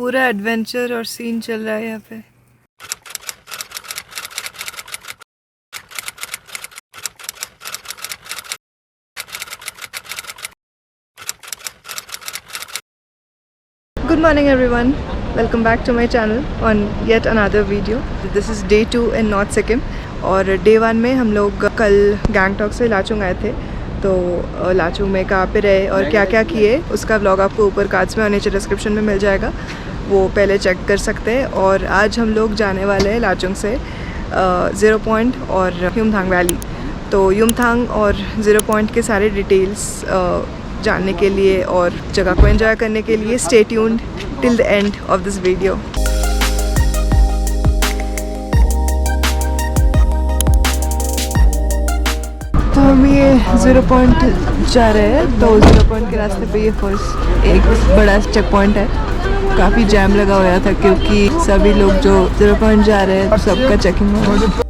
पूरा एडवेंचर और सीन चल रहा है यहाँ पे। Good morning everyone, welcome back to my channel on yet another video. This is day 2 in North Sikkim और day 1 में हम लोग कल गैंगटॉक से लाचुंग आए थे। तो लाचुंग में कहाँ पे रहे और क्या क्या किए उसका व्लॉग आपको ऊपर कार्ड्स में और नीचे डिस्क्रिप्शन में मिल जाएगा, वो पहले चेक कर सकते हैं। और आज हम लोग जाने वाले हैं लाचुंग से ज़ीरो पॉइंट और युमथांग वैली। तो युमथांग और ज़ीरो पॉइंट के सारे डिटेल्स जानने के लिए और जगह को एंजॉय करने के लिए stay tuned till the end of this video. तो हम ये ज़ीरो पॉइंट जा रहे हैं। तो ज़ीरो पॉइंट के रास्ते पे ये फर्स्ट एक बड़ा चेक पॉइंट है। काफ़ी जैम लगा हुआ था क्योंकि सभी लोग जो ज़ीरो पॉइंट जा रहे हैं सबका चेकिंग हो रहा है।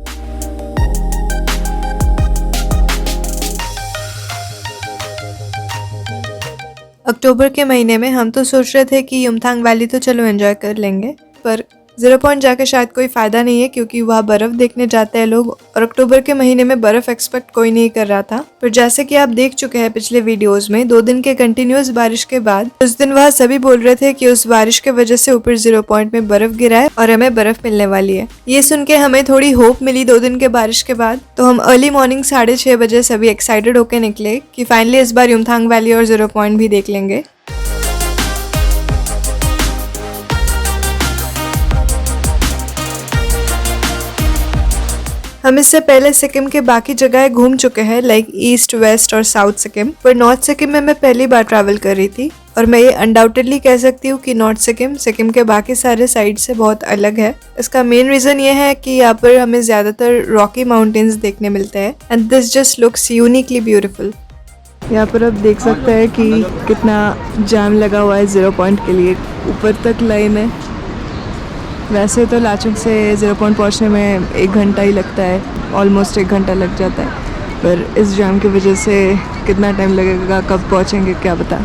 अक्टूबर के महीने में हम तो सोच रहे थे कि युमथांग वैली तो चलो एंजॉय कर लेंगे, पर ज़ीरो पॉइंट जाके शायद कोई फ़ायदा नहीं है क्योंकि वहाँ बर्फ़ देखने जाते हैं लोग और अक्टूबर के महीने में बर्फ़ एक्सपेक्ट कोई नहीं कर रहा था। पर जैसे कि आप देख चुके हैं पिछले वीडियोस में, 2 दिन के कंटिन्यूस बारिश के बाद उस दिन वहाँ सभी बोल रहे थे कि उस बारिश के वजह से ऊपर ज़ीरो पॉइंट में बर्फ़ गिरा है और हमें बर्फ़ मिलने वाली है। ये सुन के हमें थोड़ी होप मिली 2 दिन के बारिश के बाद। तो हम अर्ली मॉर्निंग 6:30 बजे सभी एक्साइटेड होकर निकले कि फाइनली इस बार युमथांग वैली और ज़ीरो पॉइंट भी देख लेंगे। हम इससे पहले सिक्किम के बाकी जगह घूम चुके हैं लाइक ईस्ट, वेस्ट और साउथ सिक्किम, पर नॉर्थ सिक्किम में मैं पहली बार ट्रैवल कर रही थी और मैं ये अनडाउटेडली कह सकती हूँ कि नॉर्थ सिक्किम सिक्किम के बाकी सारे साइड से बहुत अलग है। इसका मेन रीज़न ये है कि यहाँ पर हमें ज़्यादातर रॉकी माउंटेन्स देखने मिलते हैं and this just looks uniquely beautiful. यहाँ पर आप देख सकते हैं कि कितना जाम लगा हुआ है ज़ीरो पॉइंट के लिए, ऊपर तक लाइन है। वैसे तो लाचुंग से ज़ीरो पॉइंट पहुँचने में 1 घंटा ही लगता है, ऑलमोस्ट 1 घंटा लग जाता है, पर इस जाम की वजह से कितना टाइम लगेगा, कब पहुँचेंगे क्या पता,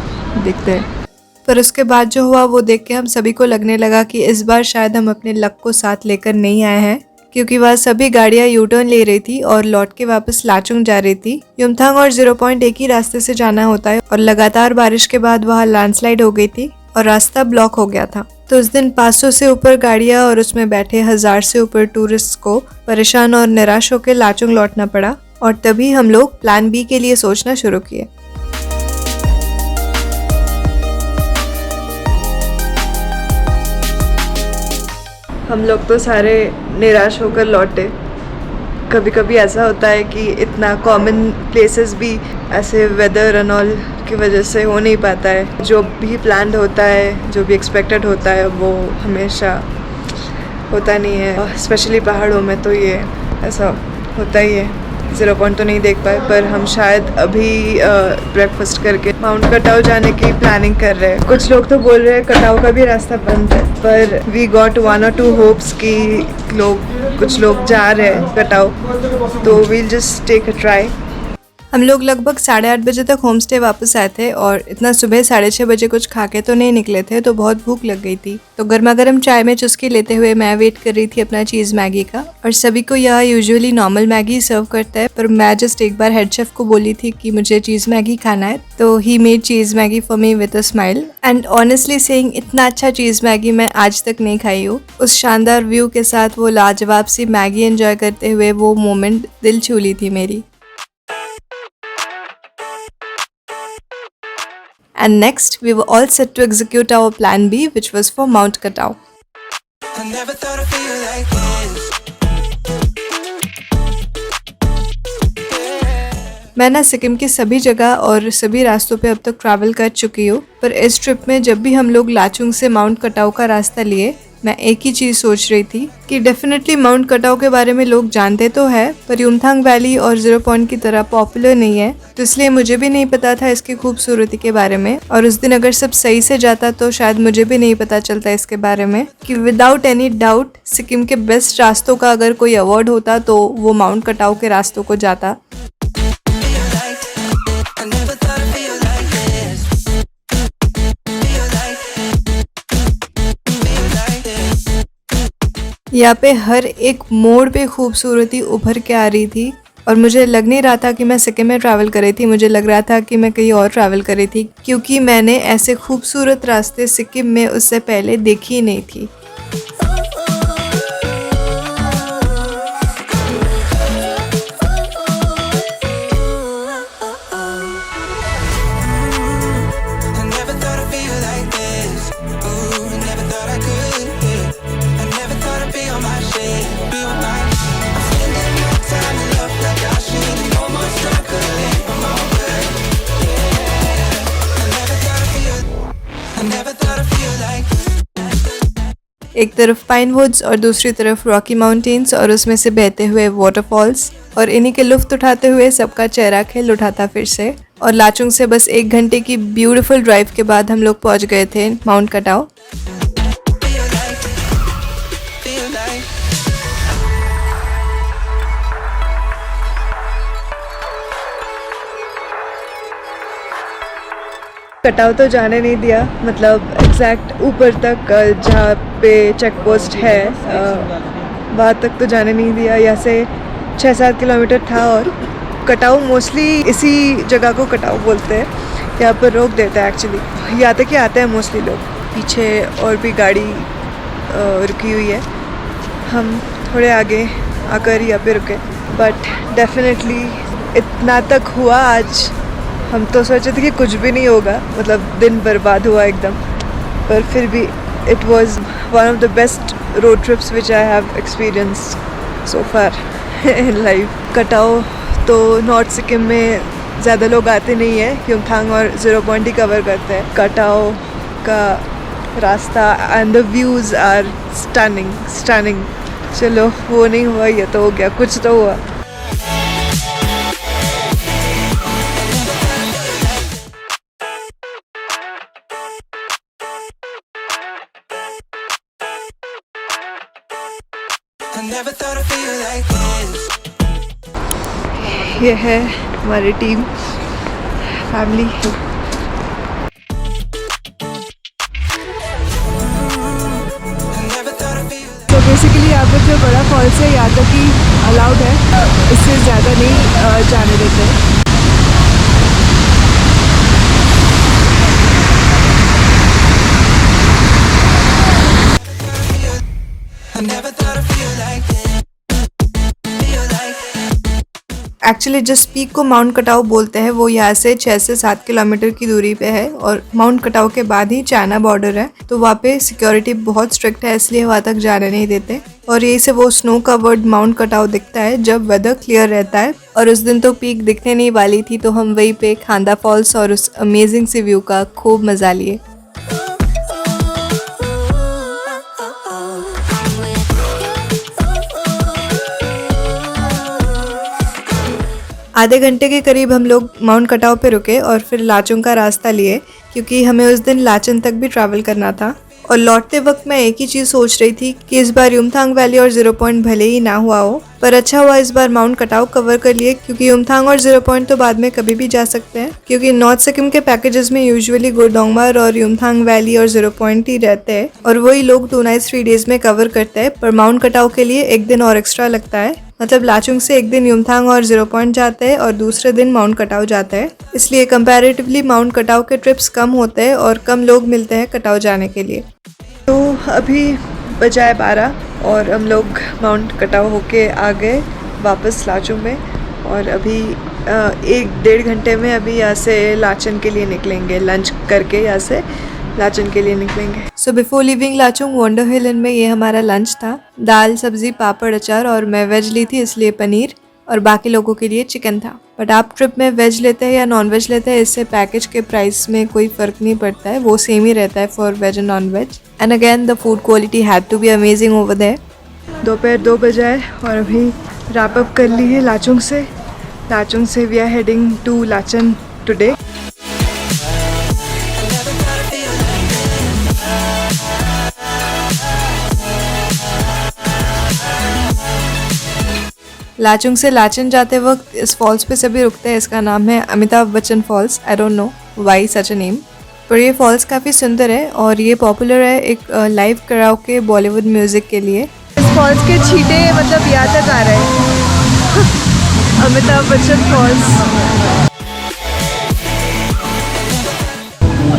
देखते हैं। पर उसके बाद जो हुआ वो देख के हम सभी को लगने लगा कि इस बार शायद हम अपने लक को साथ लेकर नहीं आए हैं क्योंकि वह सभी गाड़ियाँ यू टर्न ले रही थी और लौट के वापस लाचुंग जा रही थी। युमथांग और ज़ीरो पॉइंट एक ही रास्ते से जाना होता है और लगातार बारिश के बाद वहाँ लैंडस्लाइड हो गई थी और रास्ता ब्लॉक हो गया था। तो उस दिन 500 से ऊपर गाड़ियां और उसमें बैठे 1000 से ऊपर टूरिस्ट को परेशान और निराश होकर लाचुंग लौटना पड़ा और तभी हम लोग प्लान बी के लिए सोचना शुरू किए। हम लोग तो सारे निराश होकर लौटे। कभी कभी ऐसा होता है कि इतना कॉमन प्लेसेस भी ऐसे वेदर एंड ऑल की वजह से हो नहीं पाता है। जो भी प्लान्ड होता है, जो भी एक्सपेक्टेड होता है वो हमेशा होता नहीं है। स्पेशली पहाड़ों में तो ये ऐसा होता ही है। ज़ीरो पॉइंट तो नहीं देख पाए, पर हम शायद अभी ब्रेकफास्ट करके माउंट कटाव जाने की प्लानिंग कर रहे हैं। कुछ लोग तो बोल रहे हैं कटाव का भी रास्ता बंद है, पर वी गॉट 1 or 2 होप्स कि कुछ लोग जा रहे हैं कटाव, तो we'll just take a try. हम लोग लगभग 8:30 बजे तक होम स्टे वापस आए थे और इतना सुबह 6:30 बजे कुछ खा के तो नहीं निकले थे, तो बहुत भूख लग गई थी। तो गर्मा गर्म चाय में चुस्की लेते हुए मैं वेट कर रही थी अपना चीज़ मैगी का। और सभी को यह यूजुअली नॉर्मल मैगी सर्व करता है, पर मैं जस्ट एक बार हेड शेफ को बोली थी कि मुझे चीज़ मैगी खाना है, तो he made cheese Maggi for me with a smile. And honestly saying, इतना अच्छा चीज़ मैगी मैं आज तक नहीं खाई हूँ। उस शानदार व्यू के साथ वो लाजवाब सी मैगी एंजॉय करते हुए वो मोमेंट दिल छू ली थी मेरी। And next, we were all set to execute our plan B, which was for Mount Katao. I never thought I'd feel like this. मैं ना सिक्किम की सभी जगह और सभी रास्तों पे अब तक ट्रैवल कर चुकी हूँ, पर इस ट्रिप में जब भी हम लोग लाचुंग से माउंट कटाव का रास्ता लिए, मैं एक ही चीज़ सोच रही थी कि डेफिनेटली माउंट कटाव के बारे में लोग जानते तो है, पर युमथांग वैली और ज़ीरो पॉइंट की तरह पॉपुलर नहीं है, तो इसलिए मुझे भी नहीं पता था इसकी खूबसूरती के बारे में। और उस दिन अगर सब सही से जाता तो शायद मुझे भी नहीं पता चलता इसके बारे में कि विदाउट एनी डाउट सिक्किम के बेस्ट रास्तों का अगर कोई अवार्ड होता तो वो माउंट कटाव के रास्तों को जाता। यहाँ पे हर एक मोड़ पे खूबसूरती उभर के आ रही थी और मुझे लग नहीं रहा था कि मैं सिक्किम में ट्रैवल कर रही थी, मुझे लग रहा था कि मैं कहीं और ट्रैवल कर रही थी, क्योंकि मैंने ऐसे खूबसूरत रास्ते सिक्किम में उससे पहले देखी ही नहीं थी। एक तरफ पाइन वुड्स और दूसरी तरफ रॉकी माउंटेन्स और उसमें से बहते हुए वाटरफॉल्स, और इन्हीं के लुत्फ उठाते हुए सबका चेहरा खिल उठा था फिर से। और लाचुंग से बस 1 घंटे की ब्यूटीफुल ड्राइव के बाद हम लोग पहुंच गए थे माउंट कटाव। कटाव तो जाने नहीं दिया, मतलब एग्जैक्ट ऊपर तक जहाँ पे चेक पोस्ट है वहाँ तक तो जाने नहीं दिया। यहाँ से 6-7 किलोमीटर था और कटाव मोस्टली इसी जगह को कटाव बोलते हैं, यहाँ पर रोक देता है एक्चुअली, यहाँ तक ही आते हैं मोस्टली लोग। पीछे और भी गाड़ी रुकी हुई है, हम थोड़े आगे आकर यहाँ पे रुके, बट डेफिनेटली इतना तक हुआ आज। हम तो सोचे थे कि कुछ भी नहीं होगा, मतलब दिन बर्बाद हुआ एकदम, पर फिर भी it was one of the best road trips which I have experienced so far in life. कटाव तो नॉर्थ सिक्किम में ज़्यादा लोग आते नहीं है, युमथांग और 0 पॉइंट ही कवर करते हैं। कटाव का रास्ता and the views are stunning. चलो वो नहीं हुआ, ये तो हो गया, कुछ तो हुआ। ये है हमारी टीम, फैमिली। तो बेसिकली यहाँ पर जो बड़ा फॉल्स है यहाँ तक ही अलाउड है, इससे ज़्यादा नहीं जाने देते। एक्चुअली जिस पीक को माउंट कटाव बोलते हैं वो यहाँ से 6 से 7 किलोमीटर की दूरी पे है, और माउंट कटाव के बाद ही चाइना बॉर्डर है, तो वहाँ पे सिक्योरिटी बहुत स्ट्रिक्ट है, इसलिए वहाँ तक जाने नहीं देते। और यही से वो स्नो कवर्ड माउंट कटाव दिखता है जब वेदर क्लियर रहता है, और उस दिन तो पीक दिखने नहीं वाली थी, तो हम वहीं पे खांदा फॉल्स और उस अमेजिंग सी व्यू का खूब मजा लिए। आधे घंटे के करीब हम लोग माउंट कटाव पे रुके और फिर लाचुंग का रास्ता लिए, क्योंकि हमें उस दिन लाचन तक भी ट्रैवल करना था। और लौटते वक्त मैं एक ही चीज़ सोच रही थी कि इस बार युमथांग वैली और 0 पॉइंट भले ही ना हुआ हो, पर अच्छा हुआ इस बार माउंट कटाव कवर कर लिए, क्योंकि युमथांग और 0 पॉइंट तो बाद में कभी भी जा सकते हैं, क्योंकि नॉर्थ सिक्किम के पैकेजेस में यूजुअली गुरडोंगमार और युमथांग वैली और 0 पॉइंट ही रहते हैं, और वही लोग 2 नाइट्स 3 डेज में कवर करते हैं। पर माउंट कटाव के लिए 1 दिन और एक्स्ट्रा लगता है, मतलब लाचुंग से 1 दिन युमथांग और 0 पॉइंट जाते हैं और दूसरे दिन माउंट कटाव जाते हैं, इसलिए कंपैरेटिवली माउंट कटाव के ट्रिप्स कम होते हैं और कम लोग मिलते हैं कटाव जाने के लिए। तो अभी बजाय 12 और हम लोग माउंट कटाव होके आ गए वापस लाचुंग में, और अभी 1-1.5 घंटे में अभी यहाँ से लाचन के लिए निकलेंगे, लंच करके यहाँ से लाचन के लिए निकलेंगे। So before leaving Lachung wonder hill in में ये हमारा लंच था, दाल सब्जी पापड़ अचार, और मैं वेज ली थी इसलिए पनीर, और बाकी लोगों के लिए चिकन था। बट आप ट्रिप में वेज लेते हैं या नॉन वेज लेते हैं, इससे पैकेज के प्राइस में कोई फ़र्क नहीं पड़ता है, वो सेम ही रहता है for veg and non veg. And again the food quality had to be amazing over there. दोपहर 2 बजे है और अभी रैप अप कर ली है लाचुंग से। लाचुंग से we are heading to Lachen today. Lachung से लाचन जाते वक्त इस फॉल्स पे सभी रुकते हैं, इसका नाम है Amitabh Bachchan falls. I don't know why such a name, पर ये फॉल्स काफ़ी सुंदर है और ये पॉपुलर है एक लाइव कराओके बॉलीवुड म्यूज़िक के लिए। फॉल्स के छींटे मतलब यहाँ तक आ रहे हैं। अमिताभ बच्चन फॉल्स।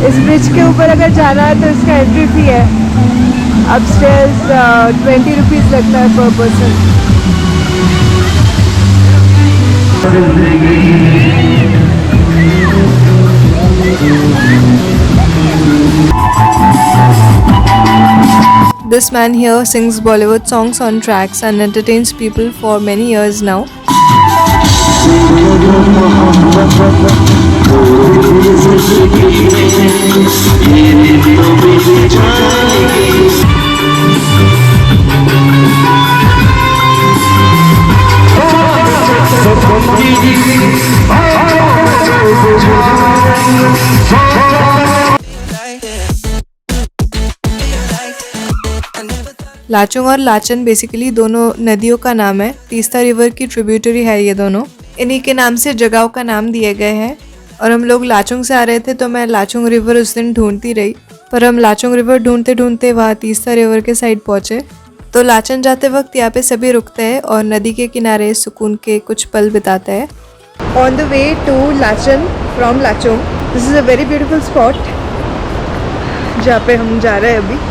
इस ब्रिज के ऊपर अगर जाना है तो इसका एंट्री फी है। अपस्टेयर्स 20 रुपीज़ लगता है पर person. This man here sings Bollywood songs on tracks and entertains people for many years now. Lachung और लाचन बेसिकली दोनों नदियों का नाम है। तीस्ता रिवर की ट्रिब्यूटरी है ये दोनों। इन्हीं के नाम से जगहों का नाम दिए गए हैं। और हम लोग लाचुंग से आ रहे थे तो मैं लाचुंग रिवर उस दिन ढूंढती रही, पर हम लाचुंग रिवर ढूंढते ढूंढते वहाँ तीस्ता रिवर के साइड पहुँचे। तो लाचन जाते वक्त यहाँ पे सभी रुकते हैं और नदी के किनारे सुकून के कुछ पल बिताते हैं। On the way to Lachen from Lachung, this is a very beautiful spot जहाँ पे हम जा रहे हैं अभी।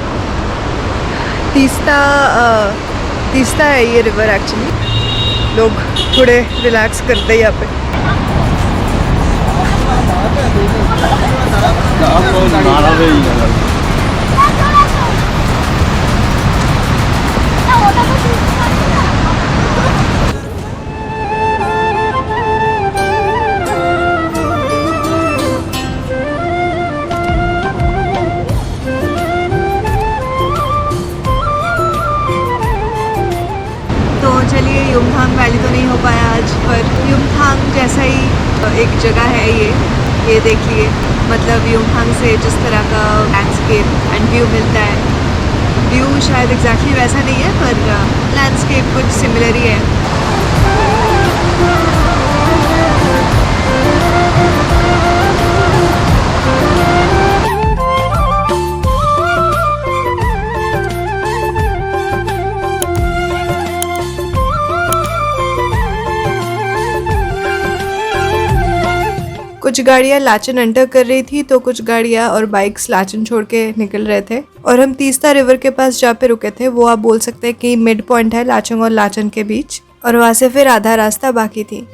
तीस्ता है ये रिवर एक्चुअली। लोग थोड़े रिलैक्स करते हैं यहाँ पे। चलिए, युमथांग वैली तो नहीं हो पाया आज, पर युमथांग जैसा ही एक जगह है ये देखिए। मतलब युमथांग से जिस तरह का लैंडस्केप एंड व्यू मिलता है, व्यू शायद एग्जैक्टली वैसा नहीं है पर लैंडस्केप कुछ सिमिलर ही है। कुछ गाड़ियाँ लाचन एंटर कर रही थी तो कुछ गाड़ियाँ और बाइक्स लाचन छोड़ के निकल रहे थे। और हम तीस्ता रिवर के पास जहाँ पे रुके थे वो आप बोल सकते हैं कि मिड पॉइंट है लाचुंग और लाचन के बीच, और वहाँ से फिर आधा रास्ता बाकी थी।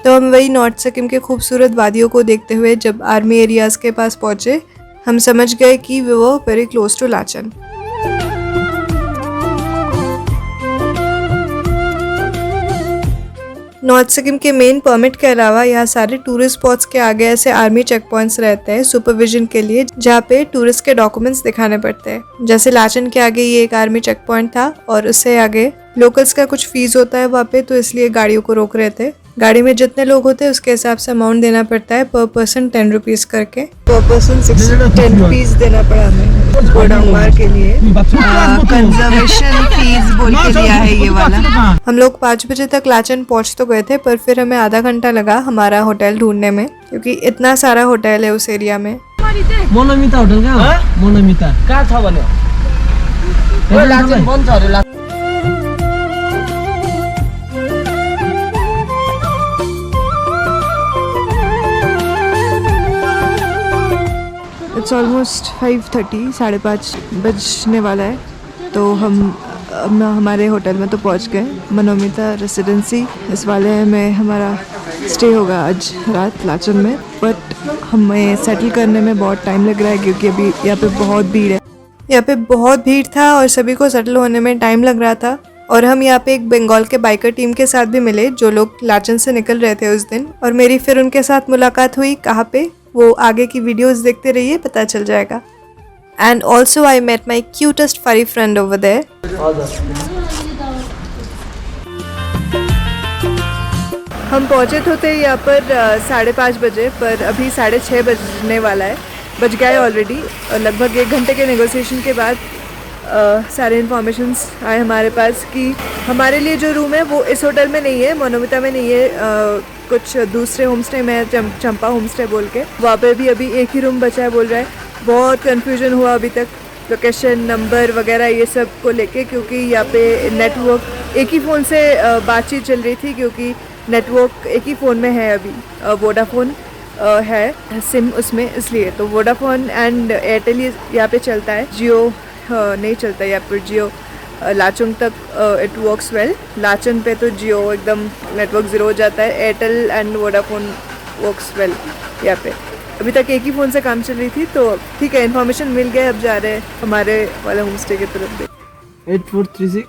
तो हम वही नॉर्थ सिक्किम के खूबसूरत वादियों को देखते हुए जब आर्मी एरियाज के पास पहुंचे, हम समझ गए कि वो very close to Lachen. North Sikkim के मेन परमिट के अलावा यहाँ सारे टूरिस्ट स्पॉट्स के आगे ऐसे आर्मी चेक पॉइंट्स रहते हैं सुपरविजन के लिए, जहाँ पे टूरिस्ट के डॉक्यूमेंट्स दिखाने पड़ते हैं। जैसे लाचन के आगे ये एक आर्मी चेक पॉइंट था और उससे आगे लोकल्स का कुछ फीस होता है वहाँ पे, तो इसलिए गाड़ियों को रोक रहे थे। गाड़ी में जितने लोग होते हैं उसके हिसाब से अमाउंट देना पड़ता है, पर पर्सन 10 रुपीज़ करके। पर पर्सन 10 रुपीज़ देना पड़ा हमें गोडांगमार के लिए। कंजर्वेशन फीस बोल के दिया है ये वाला। हम लोग 5 बजे तक लाचन पहुंच तो गए थे, पर फिर हमें आधा घंटा लगा हमारा होटल ढूंढने में, क्योंकि इतना सारा होटल है उस एरिया में। मोनोमिता होटल क्या? मोनोमिता कहाँ था भने? लाचन बन्द छ अरे। इट्स ऑलमोस्ट 5:30, 5:30 बजने वाला है। तो हम हमारे होटल में तो पहुंच गए, मनोमिता रेसिडेंसी इस वाले में हमारा स्टे होगा आज रात लाचन में। बट हमें सेटल करने में बहुत टाइम लग रहा है क्योंकि अभी यहाँ पे बहुत भीड़ है। यहाँ पे बहुत भीड़ था और सभी को सेटल होने में टाइम लग रहा था। और हम यहाँ पे एक बंगाल के बाइकर टीम के साथ भी मिले जो लोग लाचन से निकल रहे थे उस दिन, और मेरी फिर उनके साथ मुलाकात हुई। कहाँ पे, वो आगे की वीडियोस देखते रहिए, पता चल जाएगा। And also I met my cutest furry friend over there. हम पहुँचे तो थे यहाँ पर 5:30 बजे, पर अभी 6:30 बजने वाला है, बज गया है ऑलरेडी। और लगभग 1 घंटे के नेगोशिएशन के बाद सारे इन्फॉर्मेशंस आए हमारे पास कि हमारे लिए जो रूम है वो इस होटल में नहीं है, मोनोमिता में नहीं है, कुछ दूसरे होम स्टे में है, चंपा होम स्टे बोल के। वहाँ पे भी अभी एक ही रूम बचा है बोल रहा है। बहुत कन्फ्यूजन हुआ अभी तक लोकेशन नंबर वगैरह ये सब को लेके, क्योंकि यहाँ पे नेटवर्क एक ही फ़ोन से बातचीत चल रही थी, क्योंकि नेटवर्क एक ही फ़ोन में है अभी, वोडाफोन है सिम उसमें, इसलिए। तो वोडाफोन एंड एयरटेल यहाँ पे चलता है, जियो नहीं चलता यहाँ पर। जियो लाचुंग तक इट वर्क्स वेल, लाचन पे तो जियो एकदम नेटवर्क ज़ीरो हो जाता है। Airtel and Vodafone works well यहाँ पे। अभी तक एक ही फ़ोन से काम चल रही थी, तो ठीक है, इन्फॉर्मेशन मिल गया। अब जा रहे हैं हमारे वाले होम स्टे की तरफ भी। 8436।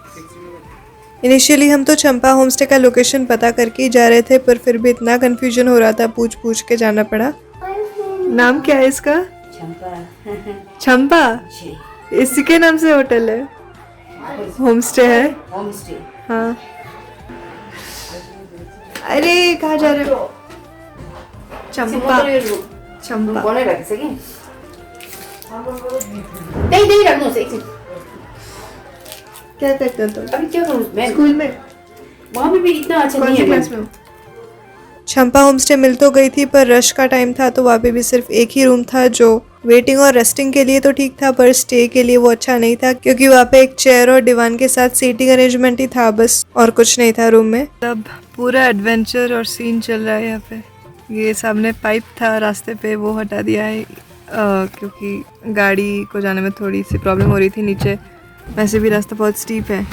इनिशियली हम तो चंपा होम स्टे का लोकेशन पता करके ही जा रहे थे, पर फिर भी इतना कन्फ्यूजन हो रहा था, पूछ पूछ के जाना पड़ा। नाम क्या है इसका? चंपा। इसी के नाम से होटल है, होम स्टे है। हाँ। अरे कहाँ जा रहे हो? चंपा। चंपा। क्या करते हो तुम? अभी क्या करूँ मैं? स्कूल में? वहाँ पे भी इतना अच्छा कौन नहीं सी है। क्लास में हो? चंपा होम स्टे मिल तो गई थी, पर रश का टाइम था, तो वहाँ पे भी सिर्फ एक ही रूम था, जो वेटिंग और रेस्टिंग के लिए तो ठीक था, पर स्टे के लिए वो अच्छा नहीं था, क्योंकि वहाँ पे एक चेयर और दीवान के साथ सीटिंग अरेंजमेंट ही था बस, और कुछ नहीं था रूम में। अब पूरा एडवेंचर और सीन चल रहा है यहाँ पे। ये सामने पाइप था रास्ते पे, वो हटा दिया है क्योंकि गाड़ी को जाने में थोड़ी सी प्रॉब्लम हो रही थी नीचे। वैसे भी रास्ता बहुत स्टीप है,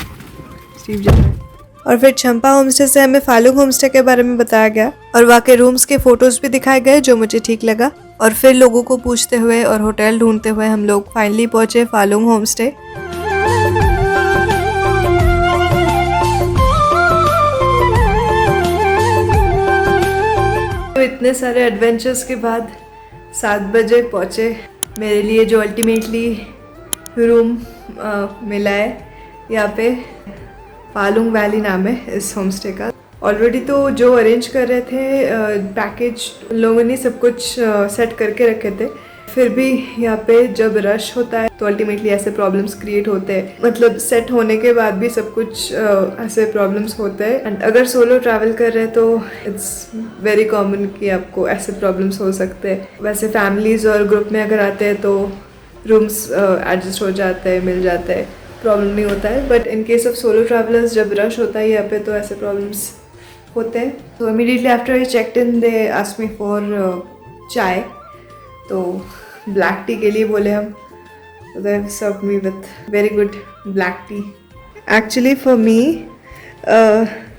स्टीप जा रहा है। और फिर चंपा होम स्टे से हमें फालुंग होम स्टे के बारे में बताया गया, और वहाँ के रूम्स के फोटोज भी दिखाए गए, जो मुझे ठीक लगा। और फिर लोगों को पूछते हुए और होटल ढूंढते हुए हम लोग फाइनली पहुँचे फालुंग होम स्टे। तो इतने सारे एडवेंचर्स के बाद 7 बजे पहुँचे। मेरे लिए जो अल्टीमेटली रूम मिला है यहाँ पे, फालुंग वैली नाम है इस होम स्टे का। ऑलरेडी तो जो अरेंज कर रहे थे पैकेज, लोगों ने सब कुछ सेट करके रखे थे। फिर भी यहाँ पे जब रश होता है तो अल्टीमेटली ऐसे प्रॉब्लम्स क्रिएट होते हैं, मतलब सेट होने के बाद भी सब कुछ ऐसे प्रॉब्लम्स होते हैं। एंड अगर सोलो ट्रैवल कर रहे हैं तो इट्स वेरी कॉमन कि आपको ऐसे प्रॉब्लम्स हो सकते हैं। वैसे फैमिलीज़ और ग्रुप में अगर आते हैं तो रूम्स एडजस्ट हो जाते हैं, मिल जाते हैं, प्रॉब्लम नहीं होता है। But in case of solo travellers जब रश होता है यहाँ पे तो ऐसे प्रॉब्लम्स होते हैं। तो immediately after I checked in they asked me for chai, तो ब्लैक टी के लिए बोले हम, तो they served me with very good black tea. Actually for me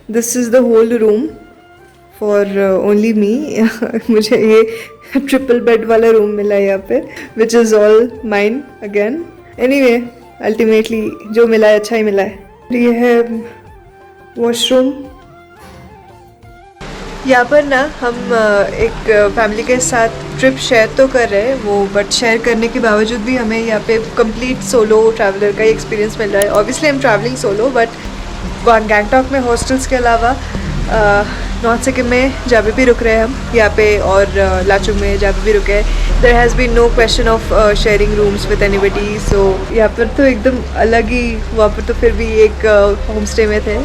this is the whole room for only me. मुझे ये ट्रिपल बेड वाला room मिला है यहाँ पे, which is all mine again. Anyway ultimately जो मिला है अच्छा ही मिला है। ये है वॉशरूम। यहाँ पर ना हम एक फैमिली के साथ ट्रिप शेयर तो कर रहे हैं वो, बट शेयर करने के बावजूद भी हमें यहाँ पे कंप्लीट सोलो ट्रैवलर का एक्सपीरियंस मिल रहा है। Obviously I am travelling solo, but Gangtok में हॉस्टल्स के अलावा नॉर्थ सिक्किम में जहाँ भी रुक रहे हैं हम यहाँ पे, और लाचुंग में जहाँ भी रुके हैं, there has been no question of sharing rooms with anybody. So यहाँ पर तो एकदम अलग ही, वहाँ पर तो फिर भी एक होम स्टे में थे,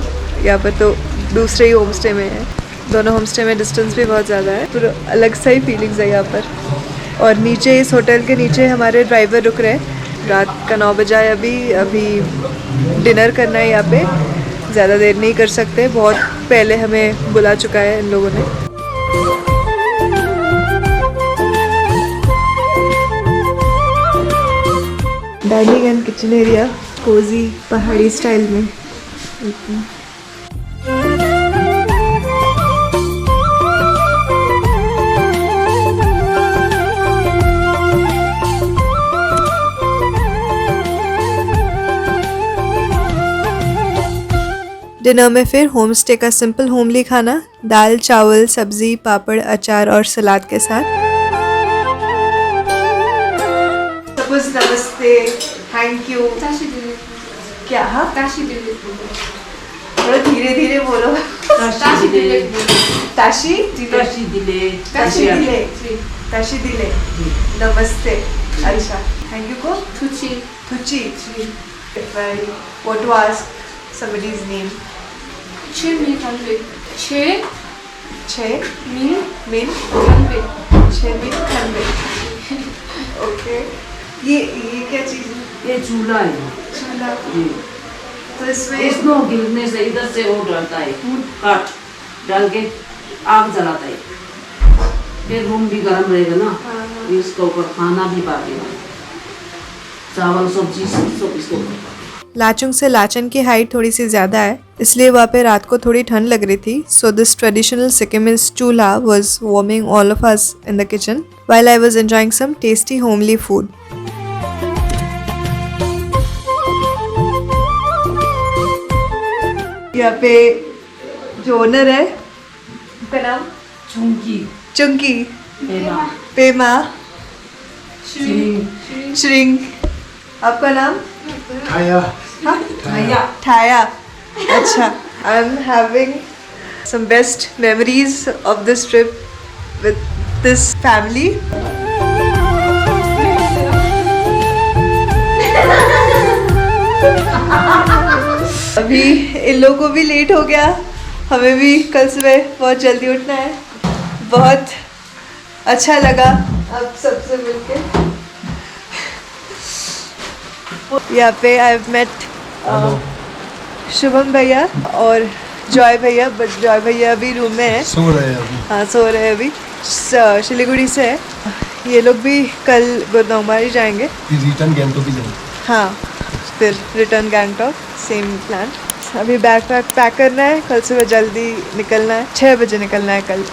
यहाँ पर तो दूसरे ही होम स्टे में है। दोनों होम स्टे में डिस्टेंस भी बहुत ज़्यादा है, तो अलग सा ही फीलिंग्स है यहाँ पर। और नीचे इस होटल के नीचे हमारे ड्राइवर रुक रहे हैं। रात का 9 बजा है अभी डिनर करना है यहाँ पे, ज़्यादा देर नहीं कर सकते, बहुत पहले हमें बुला चुका है इन लोगों ने। Dining and kitchen area cozy पहाड़ी स्टाइल में। डिनर में फिर होम स्टे का सिंपल होमली खाना, दाल चावल सब्जी पापड़ अचार और सलाद के साथ। नमोज नमस्ते थैंक यू 다시 들려. क्या हाँ 다시 들려. थोड़ा धीरे धीरे बोलो 다시 들려. ताशी 다시 딜레. ताशी दिले 네. ताशी दिले नमस्ते अच्छा थैंक यू को 투치. तुची if I want to ask somebody's name 최민간배. 최민 छे मिन 간배. छे मिन खनबे ओके ये क्या चीज़ है ये चूल्हा है चूल्हा जी। तो इसमें इसको गिरने से इधर से वो डालता है काट डाल के आग जलाता है फिर रूम भी गर्म रहेगा ना इसके ऊपर खाना भी पकेगा चावल सब्जी सब इसके ऊपर लाचुंग से लाचन की हाइट थोड़ी सी ज़्यादा है इसलिए वहाँ पे रात को थोड़ी ठंड लग रही थी so this traditional Sikkimese chulha was warming all of us in the kitchen while I was enjoying some tasty homely food यहाँ पे जो ओनर है उनका नाम चुंकी चुंकी पेमा पेमा श्री श्रिंग आपका नाम Kaya. भैया ठाया अच्छा I am having some best memories of this trip with this family अभी इन लोगों को भी लेट हो गया हमें भी कल सुबह बहुत जल्दी उठना है बहुत अच्छा लगा अब सबसे मिलके यहाँ पे आई हैव मेट शुभम भैया और जॉय भैया बट जॉय भैया अभी रूम में है सो रहे हैं अभी. हाँ सो रहे हैं अभी शिलीगुड़ी से है ये लोग भी कल गुरुद्वारा जाएंगे फिर रिटर्न गैंगटॉक भी जाएंगे. हाँ फिर रिटर्न गैंगटॉक सेम प्लान अभी बैग पैक करना है कल सुबह जल्दी निकलना है 6 बजे निकलना है कल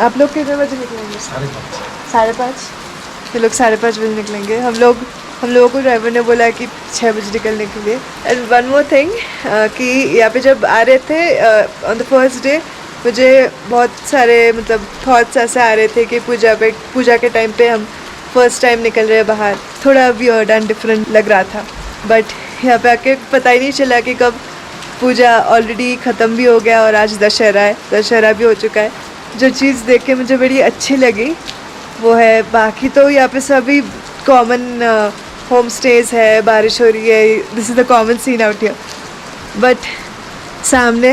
आप लोग कितने बजे निकलेंगे 5:30. 5:30 ये लोग 5:30 बजे निकलेंगे हम लोगों को ड्राइवर ने बोला है कि 6 बजे निकलने के लिए एंड वन मोर थिंग कि यहाँ पे जब आ रहे थे ऑन द फर्स्ट डे मुझे बहुत सारे मतलब थॉट्स ऐसे आ रहे थे कि पूजा के टाइम पे हम फर्स्ट टाइम निकल रहे हैं बाहर थोड़ा वियर्ड एंड डिफरेंट लग रहा था बट यहाँ पे आके पता ही नहीं चला कि कब पूजा ऑलरेडी ख़त्म भी हो गया और आज दशहरा भी हो चुका है जो चीज़ देख के मुझे बड़ी अच्छी लगी वो है बाकी तो यहाँ पे सभी कॉमन होम स्टेज है बारिश हो रही है this is the common scene out here but सामने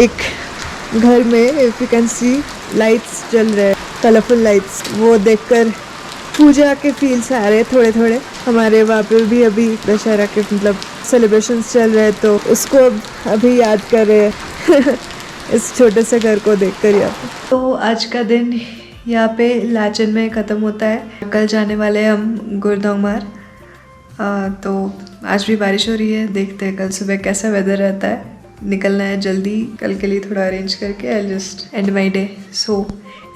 एक घर में if you can see lights जल रहे हैं कलरफुल लाइट्स वो देखकर पूजा के फील्स आ रहे हैं थोड़े थोड़े हमारे वहाँ पे भी अभी दशहरा के मतलब सेलिब्रेशंस चल रहे हैं तो उसको अभी याद कर रहे हैं इस छोटे से घर को देखकर यहाँ पे तो आज का दिन यहाँ पे लाचन में ख़त्म होता है कल जाने वाले हम गुरुद्वारा तो आज भी बारिश हो रही है देखते हैं कल सुबह कैसा वेदर रहता है निकलना है जल्दी कल के लिए थोड़ा अरेंज करके I just end my day so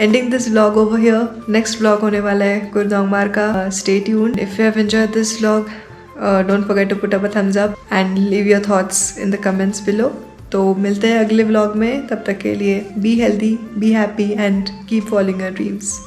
ending this vlog over here next vlog होने वाला है गुरुद्वारा का stay tuned if you have enjoyed this vlog don't forget to put up a thumbs up and leave your thoughts in the comments below तो मिलते हैं अगले vlog में तब तक के लिए be healthy be happy and keep following your dreams